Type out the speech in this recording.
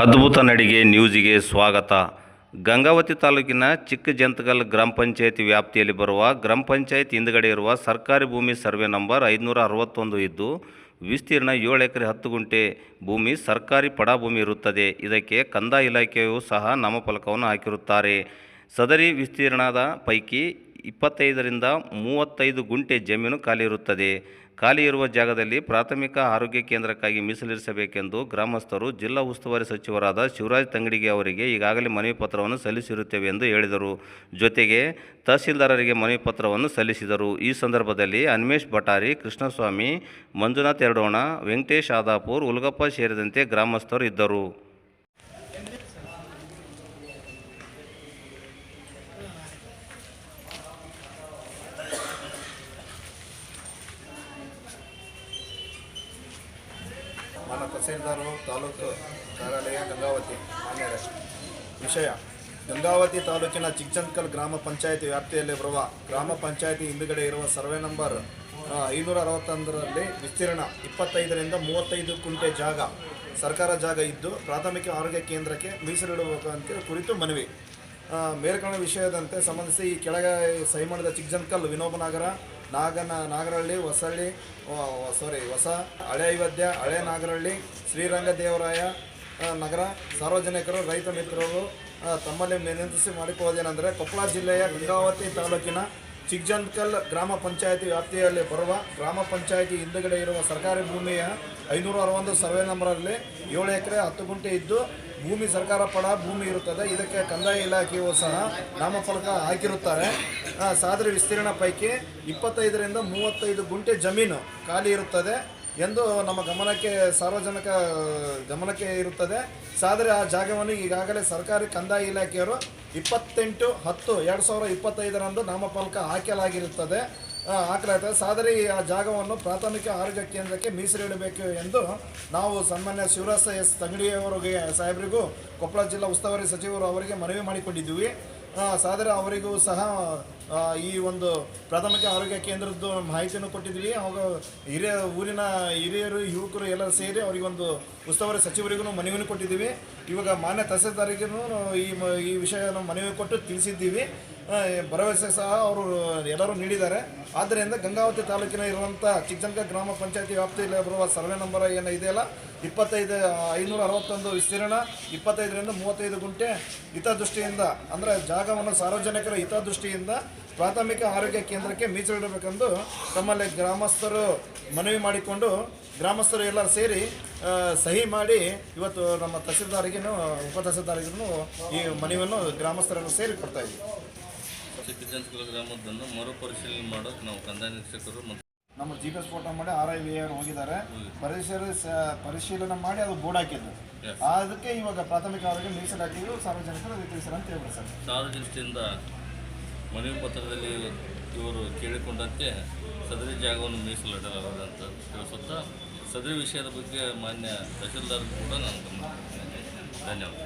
ಅದ್ಭುತ ನಡಿಗೆ ನ್ಯೂಸಿಗೆ ಸ್ವಾಗತ. ಗಂಗಾವತಿ ತಾಲೂಕಿನ ಚಿಕ್ಕಜಂತಕಲ್ ಗ್ರಾಮ ಪಂಚಾಯತಿ ವ್ಯಾಪ್ತಿಯಲ್ಲಿ ಬರುವ ಗ್ರಾಮ ಪಂಚಾಯತ್ ಹಿಂದುಗಡೆ ಇರುವ ಸರ್ಕಾರಿ ಭೂಮಿ ಸರ್ವೆ ನಂಬರ್ 561 ಇದ್ದು ವಿಸ್ತೀರ್ಣ 7 ಎಕರೆ 10 ಗುಂಟೆ ಭೂಮಿ ಸರ್ಕಾರಿ ಪಡಾಭೂಮಿ ಇರುತ್ತದೆ. ಇದಕ್ಕೆ ಕಂದಾಯ ಇಲಾಖೆಯು ಸಹ ನಾಮಫಲಕವನ್ನು ಹಾಕಿರುತ್ತಾರೆ. ಸದರಿ ವಿಸ್ತೀರ್ಣದ ಪೈಕಿ 25 ರಿಂದ 35 ಗುಂಟೆ ಜಮೀನು ಖಾಲಿ ಇರುತ್ತದೆ. ಖಾಲಿ ಇರುವ ಜಾಗದಲ್ಲಿ ಪ್ರಾಥಮಿಕ ಆರೋಗ್ಯ ಕೇಂದ್ರಕ್ಕಾಗಿ ಮೀಸಲಿರಿಸಬೇಕೆಂದು ಗ್ರಾಮಸ್ಥರು ಜಿಲ್ಲಾ ಉಸ್ತುವಾರಿ ಸಚಿವರಾದ ಶಿವರಾಜ್ ತಂಗಡಗಿ ಅವರಿಗೆ ಈಗಾಗಲೇ ಮನವಿ ಪತ್ರವನ್ನು ಸಲ್ಲಿಸಿರುತ್ತೇವೆ ಎಂದು ಹೇಳಿದರು. ಜೊತೆಗೆ ತಹಸೀಲ್ದಾರರಿಗೆ ಮನವಿ ಪತ್ರವನ್ನು ಸಲ್ಲಿಸಿದರು. ಈ ಸಂದರ್ಭದಲ್ಲಿ ಹನುಮೇಶ್ ಭಟಾರಿ, ಕೃಷ್ಣಸ್ವಾಮಿ, ಮಂಜುನಾಥ್ ಎರಡೋಣ, ವೆಂಕಟೇಶ್ ಆದಾಪುರ್, ಉಲ್ಗಪ್ಪ ಸೇರಿದಂತೆ ಗ್ರಾಮಸ್ಥರು ಇದ್ದರು. ಮಾನ್ಯ ತಹಸೀಲ್ದಾರು, ತಾಲೂಕು ಕಾರ್ಯಾಲಯ ಗಂಗಾವತಿ. ಮಾನ್ಯರೇ, ವಿಷಯ: ಗಂಗಾವತಿ ತಾಲೂಕಿನ ಚಿಕ್ಕಜಂತಕಲ್ ಗ್ರಾಮ ಪಂಚಾಯತಿ ವ್ಯಾಪ್ತಿಯಲ್ಲಿ ಬರುವ ಗ್ರಾಮ ಪಂಚಾಯತಿ ಹಿಂದುಗಡೆ ಇರುವ ಸರ್ವೆ ನಂಬರ್ 561ರಲ್ಲಿ ವಿಸ್ತೀರ್ಣ 25 ರಿಂದ 35 ಗುಂಟೆ ಜಾಗ ಸರ್ಕಾರ ಜಾಗ ಇದ್ದು ಪ್ರಾಥಮಿಕ ಆರೋಗ್ಯ ಕೇಂದ್ರಕ್ಕೆ ಮೀಸಲಿಡಬೇಕಂತ ಕುರಿತು ಮನವಿ. ಮೇಲ್ಕಂಡ ವಿಷಯದಂತೆ ಸಂಬಂಧಿಸಿ ಈ ಕೆಳಗೆ ಸಹಿ ಮಾಡಿದ ಚಿಕ್ಕಜಂತಕಲ್, ವಿನೋಬನಗರ, ನಾಗರಹಳ್ಳಿ, ಹೊಸ ಹಳೆ ಅಯೋಧ್ಯ, ಹಳೆ ನಾಗರಹಳ್ಳಿ, ಶ್ರೀರಂಗದೇವರಾಯ ನಗರ ಸಾರ್ವಜನಿಕರು, ರೈತ ಮಿತ್ರರು ತಮ್ಮಲ್ಲಿ ವಿನಂತಿಸಿ ಮಾಡಿಕೊಳ್ಳುವುದೇನೆಂದರೆ, ಕೊಪ್ಪಳ ಜಿಲ್ಲೆಯ ಗಂಗಾವತಿ ತಾಲೂಕಿನ ಚಿಕ್ಕಜಂತಕಲ್ ಗ್ರಾಮ ಪಂಚಾಯತಿ ವ್ಯಾಪ್ತಿಯಲ್ಲಿ ಬರುವ ಗ್ರಾಮ ಪಂಚಾಯತಿ ಹಿಂದುಗಡೆ ಇರುವ ಸರ್ಕಾರಿ ಭೂಮಿಯ 561 ಸರ್ವೆ ನಂಬರಲ್ಲಿ 7 ಎಕರೆ 10 ಗುಂಟೆ ಇದ್ದು ಭೂಮಿ ಸರ್ಕಾರ ಪಡ ಭೂಮಿ ಇರುತ್ತದೆ. ಇದಕ್ಕೆ ಕಂದಾಯ ಇಲಾಖೆಯು ಸಹ ನಾಮಫಲಕ ಹಾಕಿರುತ್ತಾರೆ. ಸಾದರಿ ವಿಸ್ತೀರ್ಣ ಪೈಕಿ 25 ರಿಂದ 35 ಗುಂಟೆ ಜಮೀನು ಖಾಲಿ ಇರುತ್ತದೆ ಎಂದು ನಮ್ಮ ಸಾರ್ವಜನಿಕ ಗಮನಕ್ಕೆ ಇರುತ್ತದೆ. ಸಾದರೆ ಆ ಜಾಗವನ್ನು ಈಗಾಗಲೇ ಸರ್ಕಾರಿ ಕಂದಾಯ ಇಲಾಖೆಯವರು 28/10/2025 ನಾಮಫಲಕ ಹಾಕಲಾಗಿರುತ್ತದೆ. ಸಾದರೆ ಆ ಜಾಗವನ್ನು ಪ್ರಾಥಮಿಕ ಆರೋಗ್ಯ ಕೇಂದ್ರಕ್ಕೆ ಮೀಸಲಿಡಬೇಕು ಎಂದು ನಾವು ಸನ್ಮಾನ್ಯ ಶಿವರಾಜ್ ತಂಗಡಿಯವರಿಗೆ ಸಾಹೇಬರಿಗೂ ಕೊಪ್ಪಳ ಜಿಲ್ಲಾ ಉಸ್ತುವಾರಿ ಸಚಿವರು ಅವರಿಗೆ ಮನವಿ ಮಾಡಿಕೊಂಡಿದ್ದೀವಿ. ಸಾದರೆ ಅವರಿಗೂ ಸಹ ಈ ಒಂದು ಪ್ರಾಥಮಿಕ ಆರೋಗ್ಯ ಕೇಂದ್ರದ್ದು ಮಾಹಿತಿಯನ್ನು ಕೊಟ್ಟಿದ್ದೀವಿ. ಅವಾಗ ಊರಿನ ಹಿರಿಯರು, ಯುವಕರು ಎಲ್ಲರೂ ಸೇರಿ ಅವರಿಗೊಂದು ಉಸ್ತುವಾರಿ ಸಚಿವರಿಗೂ ಮನವಿಯನ್ನು ಕೊಟ್ಟಿದ್ದೀವಿ. ಇವಾಗ ಮಾನ್ಯ ತಹಸೀಲ್ದಾರಿಗೂ ಈ ವಿಷಯವನ್ನು ಮನವಿ ಕೊಟ್ಟು ತಿಳಿಸಿದ್ದೀವಿ. ಭರವಸೆ ಸಹ ಅವರು ಎಲ್ಲರೂ ನೀಡಿದ್ದಾರೆ. ಆದ್ದರಿಂದ ಗಂಗಾವತಿ ತಾಲೂಕಿನ ಇರುವಂಥ ಚಿಕ್ಕಜಂತಕಲ್ ಗ್ರಾಮ ಪಂಚಾಯತಿ ವ್ಯಾಪ್ತಿಯಲ್ಲಿ ಬರುವ ಸರ್ವೆ ನಂಬರ್ ಏನು ಇದೆಯಲ್ಲ 561 ವಿಸ್ತೀರ್ಣ 25 ರಿಂದ 35 ಗುಂಟೆ ಹಿತದೃಷ್ಟಿಯಿಂದ, ಅಂದರೆ ಜಾಗವನ್ನು ಸಾರ್ವಜನಿಕರ ಹಿತದೃಷ್ಟಿಯಿಂದ ಪ್ರಾಥಮಿಕ ಆರೋಗ್ಯ ಕೇಂದ್ರಕ್ಕೆ ಮೀಸಲಿಡಬೇಕೆಂದು ತಮ್ಮಲ್ಲಿ ಗ್ರಾಮಸ್ಥರು ಮನವಿ ಮಾಡಿಕೊಂಡು ಗ್ರಾಮಸ್ಥರು ಎಲ್ಲರೂ ಸೇರಿ ಸಹಿ ಮಾಡಿ ಇವತ್ತು ನಮ್ಮ ತಹಸೀಲ್ದಾರಿಗೂ ಉಪ ತಹಸೀಲ್ದಾರಿಗೂ ಈ ಮನವಿಯನ್ನು ಗ್ರಾಮಸ್ಥರನ್ನು ಸೇರಿ ಕೊಡ್ತಾ ಇದ್ದೀವಿ. ಚಿಕ್ಕಜಂತಕಲ್ ಗ್ರಾಮದನ್ನು ಮರುಪರಿಶೀಲನೆ ಮಾಡೋಕೆ ನಾವು ಕಂದಾಯ ನಿರೀಕ್ಷಕರು ಮತ್ತು ನಮ್ಮ GPS ಫೋಟೋ ಮಾಡಿ RIVR ಹೋಗಿದ್ದಾರೆ. ಪರಿಶೀಲನೆ ಮಾಡಿ ಅದು ಬೋರ್ಡ್ ಹಾಕಿದ್ದು. ಅದಕ್ಕೆ ಇವಾಗ ಪ್ರಾಥಮಿಕ ಆರೋಗ್ಯ ಮೀಸಲಾತಿಯು ಸಾರ್ವಜನಿಕರು ತಿಳಿಸಲು ಅಂತ ಹೇಳ್ಬೋದು ಸರ್. ಸಾರ್ವಜನಿಕರಿಂದ ಮನವಿ ಪತ್ರದಲ್ಲಿ ಇವರು ಕೇಳಿಕೊಂಡಂತೆ ಸದರಿ ಜಾಗವನ್ನು ಮೀಸಲಿಡಲಾಗಿದೆ ಅಂತ ತಿಳಿಸುತ್ತಾ ಸದರಿ ವಿಷಯದ ಬಗ್ಗೆ ಮಾನ್ಯ ತಹಸೀಲ್ದಾರ್ ಕೂಡ ನಾನು ಗಮನ. ಧನ್ಯವಾದ.